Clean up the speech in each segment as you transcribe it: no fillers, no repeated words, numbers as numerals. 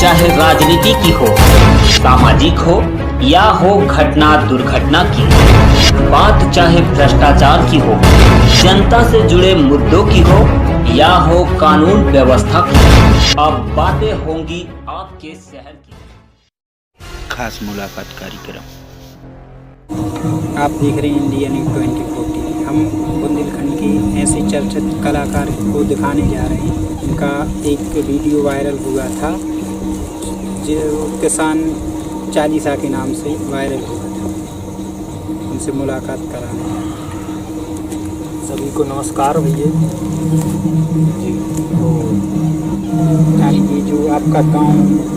चाहे राजनीति की हो, सामाजिक हो या हो घटना दुर्घटना की, बात चाहे भ्रष्टाचार की हो, जनता से जुड़े मुद्दों की हो या हो कानून व्यवस्था की, अब बातें होंगी आपके शहर की। खास मुलाकात कार्यक्रम। आप देख रहे हैं इंडिया न्यूज़ 2040। हम बुंदेलखंड के ऐसे चर्चित कलाकार को दिखाने जा रहे हैं। इनका एक वीडियो वायरल हुआ था जो किसान चालीसा के नाम से वायरल हुआ था। उनसे मुलाकात कराने जा रहे हैं। सभी को नमस्कार भैया जी। तो ये जो आपका गांव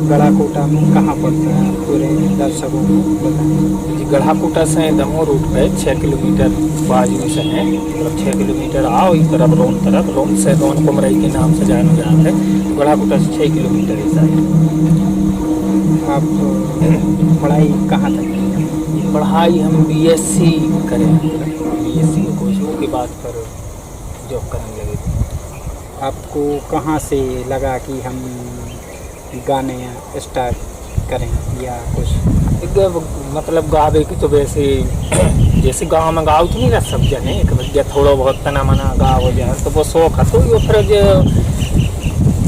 गढ़ाकोटा में कहाँ पड़ता है, पूरे दर्शकों को बताएं। जी, गढ़ाकोटा से दमोह रूट पे 6 किलोमीटर बाजू से है। मतलब 6 किलोमीटर आओ इस तरफ रोन से रोन कुमरई के नाम से जाना जाता है। तो गढ़ाकोटा से 6 किलोमीटर ऐसा है। आप पढ़ाई कहाँ तक की? पढ़ाई हम BSc करें। BSc कोर्सों के बाद फिर जॉब करने लगे थे। आपको कहाँ से लगा कि हम गाने स्टार्ट करें या कुछ? मतलब गावे की तो वैसे जैसे गाँव में गाँव तो नहीं रह सब जने एक बच्चा थोड़ा बहुत तना मना गा हो जाए तो वो शौक है। तो ये फिर जो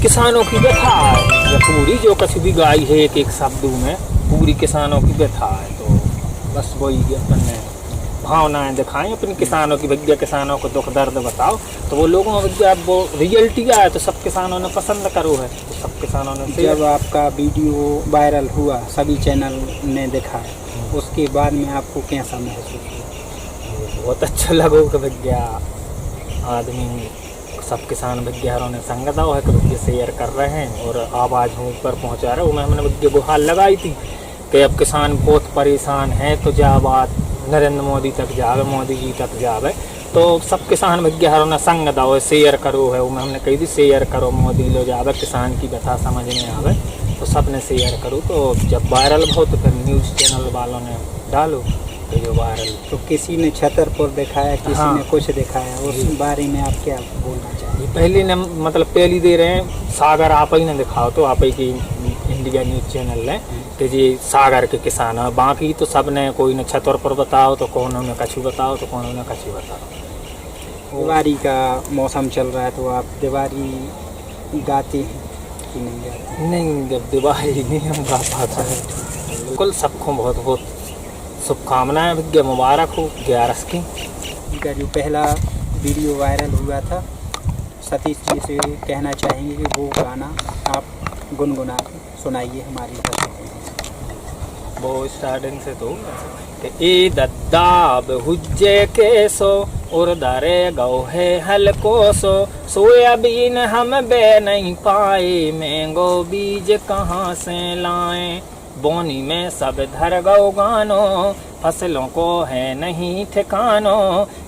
किसानों की व्यथा है पूरी जो कभी भी गाई है एक शब्दों में पूरी किसानों की व्यथा है। तो बस वही अपने भावनाएं दिखाएं अपनी किसानों की। भैया किसानों को दुख दर्द बताओ तो वो लोगों में भैया वो रियलिटी आया तो सब किसानों ने पसंद करो है। तो सब किसानों ने जब आपका वीडियो वायरल हुआ सभी चैनल ने देखा, उसके बाद में आपको कैसा महसूस हुआ? बहुत अच्छा लगो कि भैया आदमी सब किसान भैयारों ने संग दाव है कि भैया शेयर कर रहे हैं और आवाज़ हम ऊपर पहुँचा रहे। वो मैं हमने भैया गुहार लगाई थी कि अब किसान बहुत परेशान है तो जा बात नरेंद्र मोदी तक जावे, मोदी जी तक जावे। तो सब किसान भैयारों ने संग दाव शेयर करो है। वो मैं हमने कही थी शेयर करो मोदी लो जावे, किसान की व्यथा समझ में आवे तो सब ने शेयर करो। तो जब वायरल हो तो फिर न्यूज़ चैनल वालों ने डालो तो जो वायरल। तो किसी ने छतरपुर दिखाया, किसी हाँ। ने कुछ दिखाया, उस बारे में आप क्या बोलना चाहिए? पहली ने मतलब पहली दे रहे हैं सागर आप ही ने दिखाओ तो आप ही की इंडिया न्यूज़ चैनल ने कि जी सागर के किसान है। बाकी तो सब ने कोई ने छतर पर बताओ तो कौन ने कछु बताओ तो कौन ने कछु बताओ। दिवाली का मौसम चल रहा है तो आप दिवाली गाते हैं कि नहीं गाते? नहीं, जब दिवाली नहीं हम गा पाते हैं। बिल्कुल सबको बहुत बहुत शुभकामनाएं भैया, मुबारक हो 11 की। इनका जो पहला वीडियो वायरल हुआ था सतीश जी से कहना चाहेंगे कि वो गाना आप गुनगुना सुनाइए हमारी दर्शकों। वो स्टार्टिंग से तो ए दद्दा हुज्जे के सो और दारे गौ है हल्को सो सोयाबीन हम बे नहीं पाए, मैंगो बीज कहाँ से लाएं, बोनी में सब धर गौ गानो, फसलों को है नहीं ठिकानो,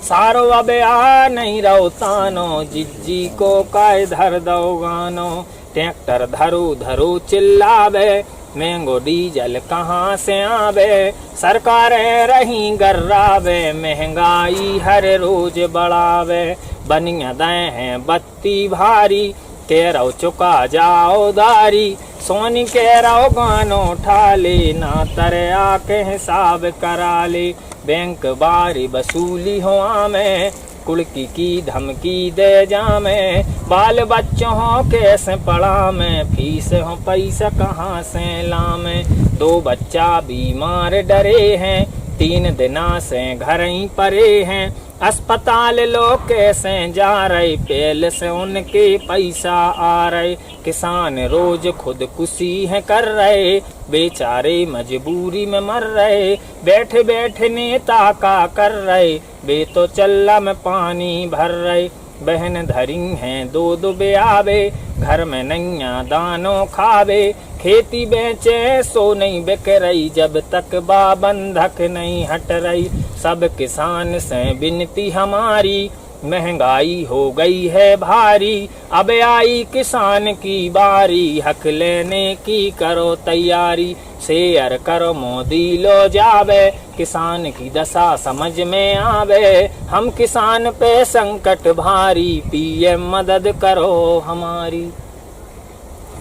सारो अब आ नहीं रौतानो, जिज्जी को काय धर दो गानो, ट्रैक्टर धरो धरो चिल्लावे, महंगो डीजल कहाँ से आवे, सरकारें रही गर्रावे, महंगाई हर रोज बढ़ावे, बनिया दे हैं बत्ती भारी, कह रहो चुका जाओ दारी, सोनी कह रहो गानो उठा ले, ना तरे आके हिसाब करा ले, बैंक बारी वसूली हो आमे, कुड़की की धमकी दे जामे, बाल बच्चों हो कैसे पढ़ा में, फीस हो पैसा कहाँ से लामे, 2 बच्चा बीमार डरे हैं, 3 दिना से घर ही परे हैं, अस्पताल लोग कैसे जा रहे, पहले से उनके पैसा आ रहे, किसान रोज खुदकुशी है कर रहे, बेचारे मजबूरी में मर रहे, बैठे बैठे नेता का कर रहे, बे तो चल्ला में पानी भर रहे, बहन धरी हैं 2 ब्यावे, घर में नैया दानो खावे, खेती बेचे सो नहीं बिक रही, जब तक बंधक नहीं हट रही, सब किसान से विनती हमारी, महंगाई हो गई है भारी, अब आई किसान की बारी, हक लेने की करो तैयारी, शेयर करो मोदी लो जावे, किसान की दशा समझ में आवे, हम किसान पे संकट भारी, PM मदद करो हमारी।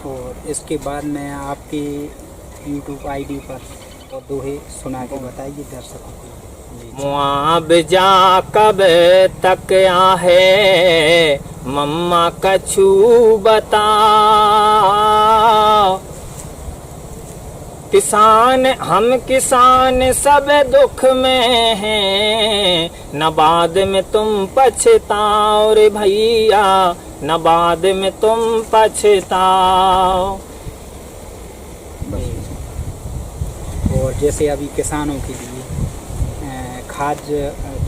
और इसके बाद मैं आपके यूट्यूब आईडी पर तो दोहे सुना के बताइए दर्शकों को। मुआवजा कब तक आहे मम्मा कछु बताओ। किसान हम किसान सब दुख में हैं, न बाद में तुम पछताओ रे भैया, न बाद में तुम पछताओ। और जैसे अभी किसानों के लिए खाद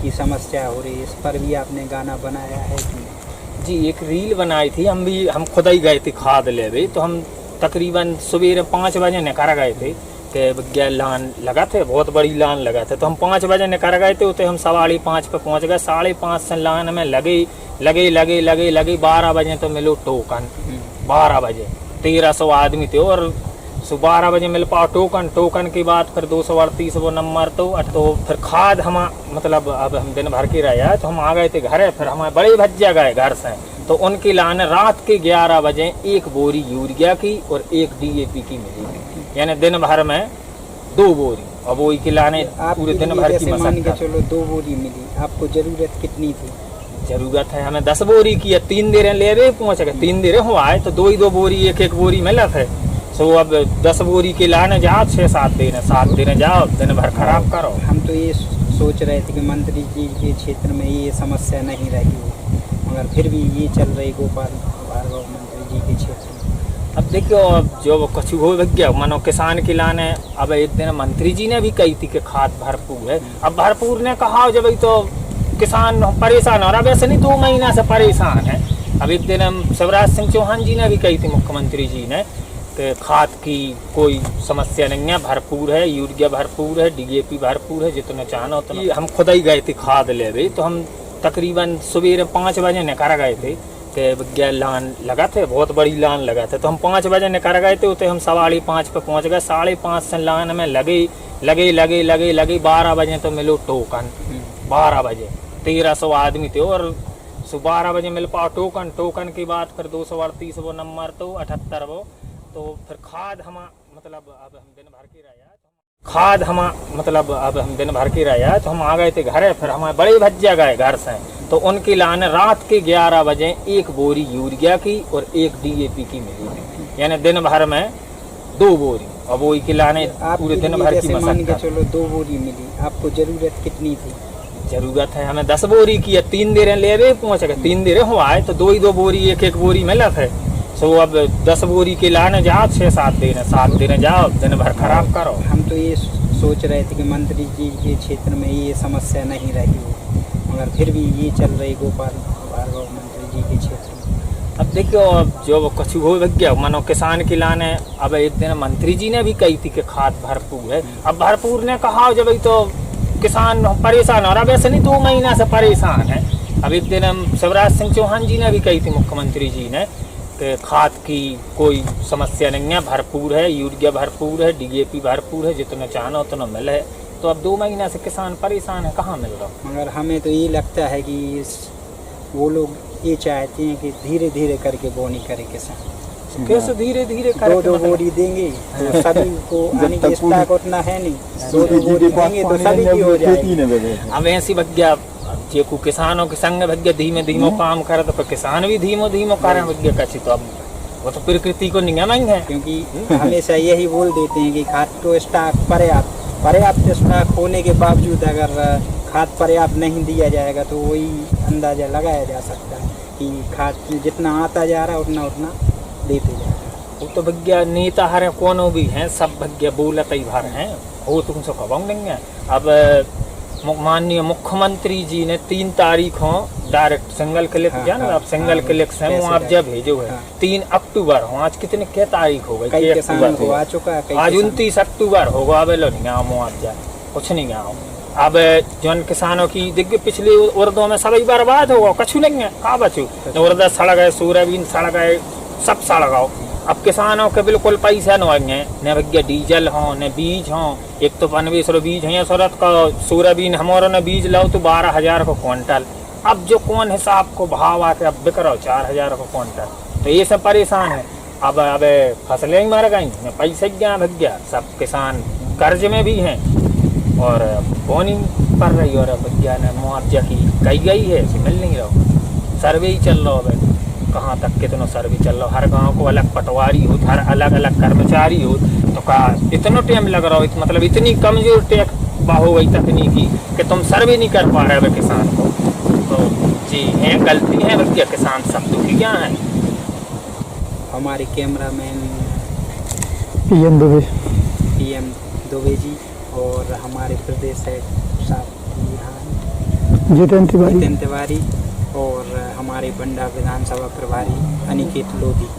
की समस्या हो रही है, इस पर भी आपने गाना बनाया है कि? जी, एक रील बनाई थी। हम खुद ही गए थे खाद लेवे, तो हम तकरीबन सवेरे 5 बजे निकर गए थे कि विज्ञान लान लगा थे, बहुत बड़ी लान लगा थे। तो हम 5 बजे निकर गए थे, उते हम 5:15 पे पहुंच गए। 5:30 से लान में लगे 12 बजे तो मिलो टोकन। 12 बजे 1300 आदमी थे और 12 बजे मिल पाओ टोकन के बाद फिर 238 वो नंबर तो फिर खाद हम मतलब अब हम दिन भर के रहे तो हम आ गए थे घर। फिर हमें बड़े भज्जा गए घर से, तो उनकी लान रात के 11 बजे 1 बोरी यूरिया की और 1 DAP की मिली, यानी दिन भर में 2 बोरी। अब वही की लाने पूरे दिन भर की मशक्कत। चलो 2 बोरी मिली, आपको जरूरत कितनी थी? जरूरत है हमें 10 बोरी की। 3 देर ले पहुंच गए, 3 देर हुआ है तो 2 बोरी 1 बोरी मिला थे। सो अब 10 बोरी के लाने जाओ, 6-7 दिन जाओ, दिन भर खराब करो। हम तो ये सोच रहे थे कि मंत्री जी के क्षेत्र में ये समस्या नहीं रही हो, मगर फिर भी ये चल रही गोपाल भार्गव मंत्री जी के क्षेत्र में। अब देखो, अब जो कछु हो गया मानो किसान के लाने। अब एक दिन मंत्री जी ने भी कही थी कि खाद भरपूर है। अब भरपूर ने कहा जब तो किसान परेशान हो रहा, वैसे नहीं 2 महीना से परेशान है। अब एक दिन शिवराज सिंह चौहान जी ने भी कही थी, मुख्यमंत्री जी ने, कि खाद की कोई समस्या नहीं है, भरपूर है, यूरिया भरपूर है, DAP भरपूर है, जितना चाहना उतना। हम खुद ही गए थे खाद लेवे, तो हम तकरीबन सवेरे 5 बजे निकर गए थे कि विज्ञान लान लगा थे, बहुत बड़ी लान लगा थे। तो हम 5 बजे निकर गए थे, उते हम 5:15 पे पहुंच गए। 5:30 से लान में लगे 12 बजे तो मिलो टोकन। 12 बजे 1300 आदमी थे और 12 बजे मिल पाओ टोकन के बाद फिर 238 वो नंबर तो 78 वो। तो फिर खाद हम मतलब अब हम दिन भर के रहे तो हम आ गए थे घर। फिर हमें बड़े भज्जा गए घर से, तो उनकी लान रात के 11 बजे 1 बोरी यूरिया की और 1 DAP की मिली, यानी दिन भर में 2 बोरी। अब वही की लाने पूरे दिन भर की मशक्कत। चलो 2 बोरी मिली, आपको जरूरत कितनी थी? जरूरत है हमें 10 बोरी की। 3 देर ले पहुंच गए, 3 देर हुआ है तो 2 बोरी 1 बोरी मिला थे। सो अब 10 बोरी के लाने जाओ, 6-7 दिन जाओ, दिन भर खराब करो। हम तो ये सोच रहे थे कि मंत्री जी के क्षेत्र में ये समस्या नहीं रही हो, मगर फिर भी ये चल रही गोपाल भार्गव मंत्री जी के क्षेत्र में। अब देखो, अब जो कछु हो गया मानो किसान के लाने। अब एक दिन मंत्री जी ने भी कही थी कि खाद भरपूर है। अब भरपूर ने कहा जब तो किसान परेशान हो रहा, वैसे नहीं 2 महीना से परेशान है। अब एक दिन शिवराज सिंह चौहान जी ने भी कही थी, मुख्यमंत्री जी ने, कि खाद की कोई समस्या नहीं है, भरपूर है, यूरिया भरपूर है, DAP भरपूर है, जितना चाहना उतना मिल है। तो अब 2 महीना से किसान परेशान है, कहाँ मिल रहा। मगर हमें तो ये लगता है कि वो लोग ये चाहते हैं कि धीरे धीरे करके बोनी करे किसान। कैसे धीरे धीरे 2 बोरी देंगे तो सभी को, यानी कि स्टॉक उतना है नहीं, 2 बोरी देंगे तो सभी की हो जाएगी। अब ऐसी भग्या जेकू किसानों के संग भग्या धीमे काम करे, तो किसान भी धीमो करे भग्या कच्ची। तो अब वो तो प्रकृति को नियम ही है, क्योंकि हमेशा यही बोल देते हैं कि खाद तो स्टॉक पर्याप्त स्टॉक होने के बावजूद अगर खाद पर्याप्त नहीं दिया जाएगा तो वही अंदाजा लगाया जा सकता है कि खाद जितना आता जा रहा है उतना देते जा रहा है। वो तो भग्या नेता हरे कोनो भी हैं, सब भग्या बोलत ही भर हैं, वो तुमसे खबर नहीं है। अब माननीय मुख्यमंत्री जी ने 3 तारीखों डायरेक्ट सिंगल क्लिक जाना, आप सिंगल क्लिक से मुआवजा भेजो है। 3 अक्टूबर हो, आज कितने क्या तारीख हो गई? आ चुका है, आज 29 अक्टूबर होगा। अब लो नहीं आओ मुआवजा, कुछ नहीं आओ। अब जौन किसानों की देखिए पिछले उर्दों में सभी बर्बाद होगा, कछु नहीं है, कहाँ बचू? उर्दा सड़ गए, सोयाबीन सड़ गए, सब सड़ गए। अब किसानों के बिल्कुल पैसा न आएंगे, न भैया डीजल हो न बीज हो। एक तो 9500 बीज है सूरत का, सोयाबीन हमारा न बीज लाओ तो 12,000 का क्विंटल। अब जो कौन हिसाब को भाव आके अब बिक रहा 4,000 का क्विंटल, तो ये सब परेशान है। अब फसलें ही मर गई, न पैसे क्या भग गया, सब किसान कर्ज में भी हैं और बोनी पड़ रही, और भैया ने मुआवजा की कही गई है, इसे मिल नहीं रहा। सर्वे ही चल रहा है, कहाँ तक कितना सर्वे चल रहा, हर गांव को अलग पटवारी हो, हर अलग अलग कर्मचारी हो, तो का इतना टाइम लग रहा हो, मतलब इतनी कमजोर टेक हो गई तकनीकी कि तुम सर्वे नहीं कर पा रहे हो किसान को। तो जी है, गलती है भैया, किसान सब दुखी क्या है। हमारे कैमरामैन PM दुबे जी और हमारे प्रदेश साहब यहाँ जितेंद्र तिवारी और हमारे बंडा विधानसभा प्रभारी अनिकेत लोधी।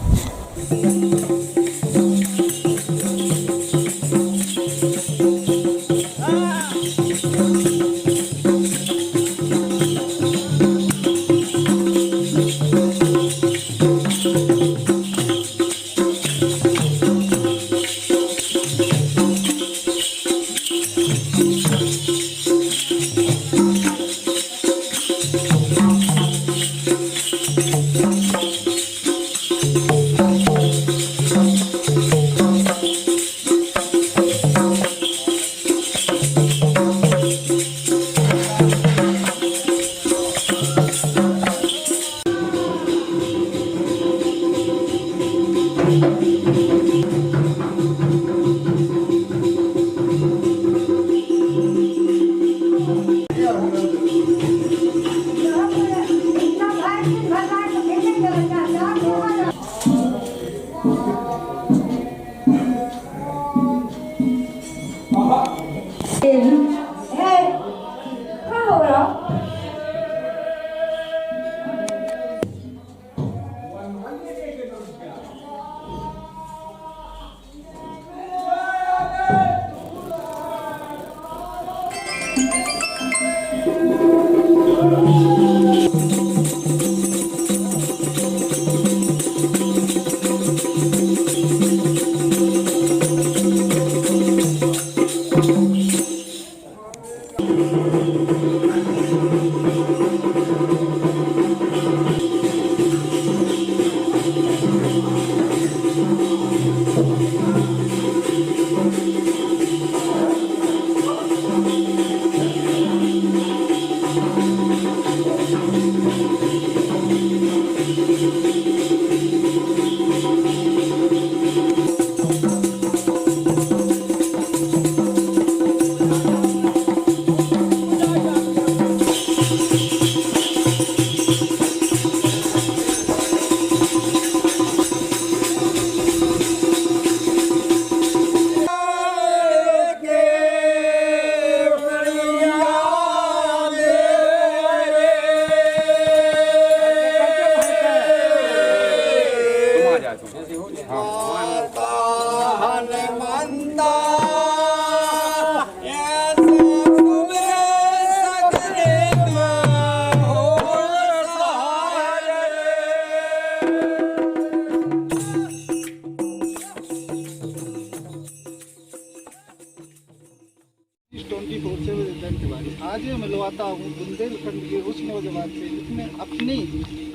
आज मैं मिलवाता हूँ बुंदेलखंड के उस नौजवान से जिसने अपनी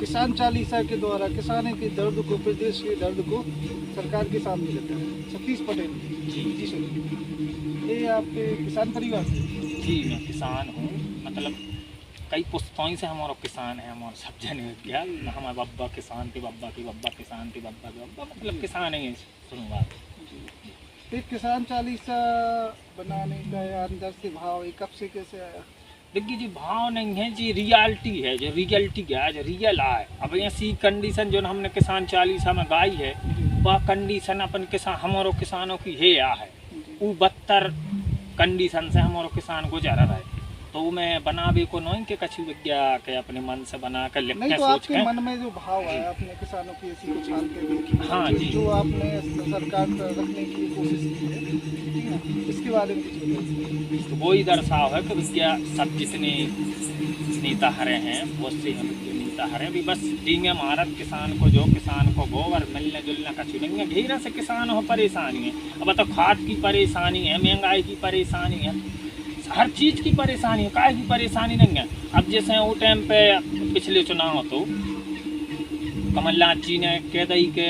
किसान चालीसा के द्वारा किसानों के दर्द को, प्रदेश के दर्द को सरकार के सामने रखा है। सतीश पटेल जी सर, ये आपके किसान परिवार से? जी मैं किसान हूँ, मतलब कई पुस्तकों से हमारा किसान है, हमारा सब जने क्या हमारे बब्बा किसान थे, बब्बा की बब्बा किसान थे, बब्बा की बब्बा मतलब किसान है। सुनूंगा एक किसान चालीसा बनाने का या अंदर से भाव कब से कैसे आया? देखिए जी, भाव नहीं है जी, रियलिटी है, जो रियलिटी क्या है, जो रियल है। अब ऐसी कंडीशन जो हमने किसान चालीसा में गाई है, वह कंडीशन अपन किसान हमारो किसानों की है या है, वो बदतर कंडीशन से हमारो किसान गुजर रहा है। तो मैं बनावे को नहीं कि कछु विज्ञा के अपने मन से बना कर लिख के तो सोच आपके मन में जो भाव है अपने किसानों की ऐसी कुछ हालत, हाँ जी, जो आपने सरकार पर रखने की कोशिश की है, इसके बारे में कुछ बताइए। तो वही दर्शाव है कि विज्ञा सब जितने नेता हरे हैं उससे हम नेता हरे भी बस देंगे भारत किसान को, जो किसान को गोबर मिलने जुलने का चुनेंगे। घेरा से किसान हो परेशानी है, अब तो खाद की परेशानी है, महंगाई की परेशानी है, हर चीज़ की परेशानी है, काय की परेशानी नहीं है। अब जैसे वो टाइम पे पिछले चुनाव तो कमलनाथ जी ने कह दी कि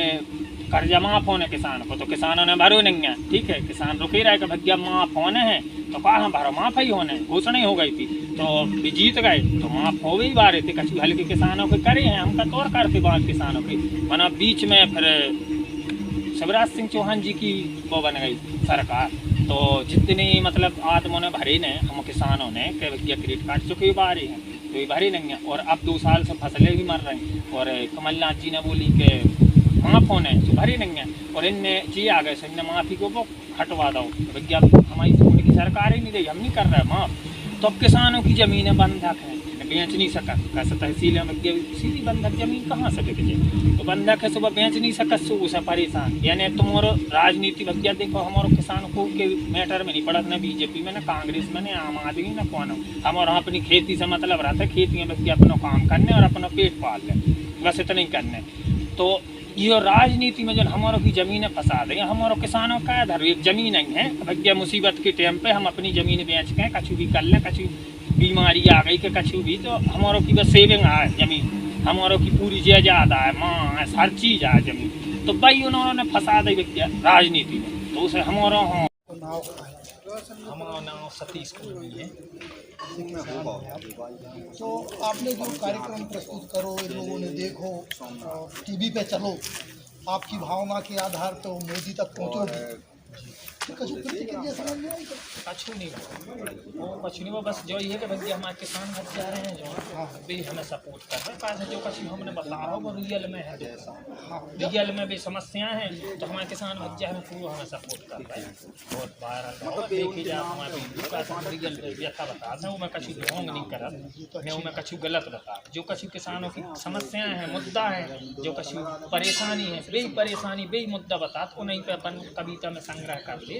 कर्जा माफ होने किसान को, तो किसानों ने भरो नहीं है, ठीक है, किसान रुके रहे कि भैया माफ होने हैं, तो कहा भरो माफ ही होने, घोषणा ही हो गई थी, तो भी जीत गए, तो माफ हो भी बारे थे, कछु हल्के किसानों के करे हैं, हम का तौर करते बात किसानों के, वरना बीच में फिर शिवराज सिंह चौहान जी की वो बन गई सरकार, तो जितनी मतलब आदमों ने भरे ने, हम किसानों ने कि भैया क्रेडिट कार्ड चुके बारे हैं, तो ये भरे नहीं है, और अब 2 साल से फसलें भी मर रही, और कमलनाथ जी ने बोली कि माफ होने तो भरे नहीं है, और इनने जी आ गए, इनने माफ़ी को वो हटवा दो, तो भैया हमारी उनकी सरकार ही नहीं रही, हम नहीं कर रहे माफ़, तो अब किसानों की ज़मीनें बंधक हैं, बेच नहीं सका, कैसे तहसील में सीधी बंधक जमीन कहाँ से बिक जाए, तो बंधक है सुबह बेच नहीं सका, उसे परेशान, यानी तुम्हारो राजनीति भैया देखो हमारे किसान को के मैटर में नहीं पड़ा, न बीजेपी में, न कांग्रेस में, न आम आदमी, न कौन, हमारा अपनी खेती से मतलब रहता है, खेती में भैया अपना काम करने और अपना पेट पाल ले, बस इतना ही करने, तो ये राजनीति में जो हमारों की ज़मीनें फंसा देंगे, हमारों किसानों का इधर एक ज़मीन नहीं है, भैया मुसीबत के टाइम पे हम अपनी ज़मीन बेच के कछु भी कर लें, कछु बीमारी आ गई कि कछु भी, तो हमारों की बस सेविंग है ज़मीन, हमारों की पूरी जायदाद है, माँ है, हर चीज़ है ज़मीन, तो भाई उन्होंने फंसा दी भैया राजनीति में, तो उसे हमारा हमारा नाम सतीश कुमार है। तो आपने जो कार्यक्रम प्रस्तुत करो, लोगों ने देखो, टीवी पे चलो, आपकी भावना के आधार पर मोदी तक पहुँचोगे, तो कछु प्रतिक्रिया समझ में आई? कछु नहीं वो कुछ नहीं, वो बस जो ये कि भैया हमारे किसान घर जा रहे हैं जो भी हमें सपोर्ट कर रहे हैं, पास जो कछु हमने बताया वो रियल में है, रियल में भी समस्याएं हैं, तो हमारे किसान भैया हमें पूरा हमें सपोर्ट कर रहे हैं, बहुत वायरल देखी जाए हमारे रियल व्यथा बताते हैं, वो मैं कछु ढोंग नहीं कर रहा, मैं वो मैं कछु गलत बता, जो कछु किसानों की समस्याएं हैं, मुद्दा है, जो कछु परेशानी है, वही परेशानी वही मुद्दा बताते, वो नहीं पे अपन कविता में संग्रह करते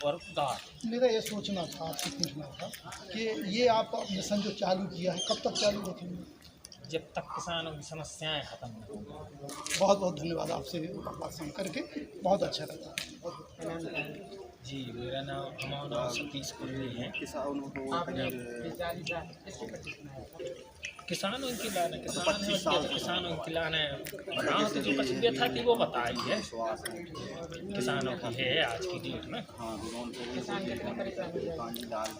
और गार। मेरा ये सोचना था, आपसे पूछना था कि ये आप मिशन जो चालू किया है कब तक चालू रखेंगे? जब तक किसानों की समस्याएं खत्म न हो। बहुत बहुत धन्यवाद, आपसे बात सुन करके बहुत अच्छा लगा। जी मेरा नाम हमारा नाम सतीश कुर्मी है। किसानों की लान है, किसानों की लान है, गाँव की जो कस्बिया था कि वो बताई है, किसानों की है आज की डेट में।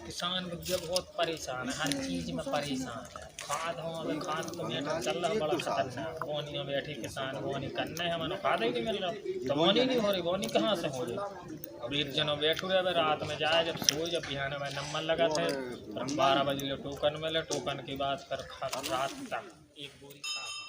किसान भैया बहुत परेशान है, हर चीज़ में परेशान है, खाद हो खाद तो मेटर चल रहा बड़ा खतरनाक, बोनी में बैठे किसान बोनी करने हैं, मैंने खाद ही नहीं मिल रहा, तो बोनी नहीं हो रही, बोनी कहाँ से हो रही। अब एक जनों बैठे हुए रात में जाए, जब सोए, जब बिहार में नंबर लगा थे, फिर 12 बजे टोकन मिले, टोकन के बाद फिर रात तक एक बोरी खाद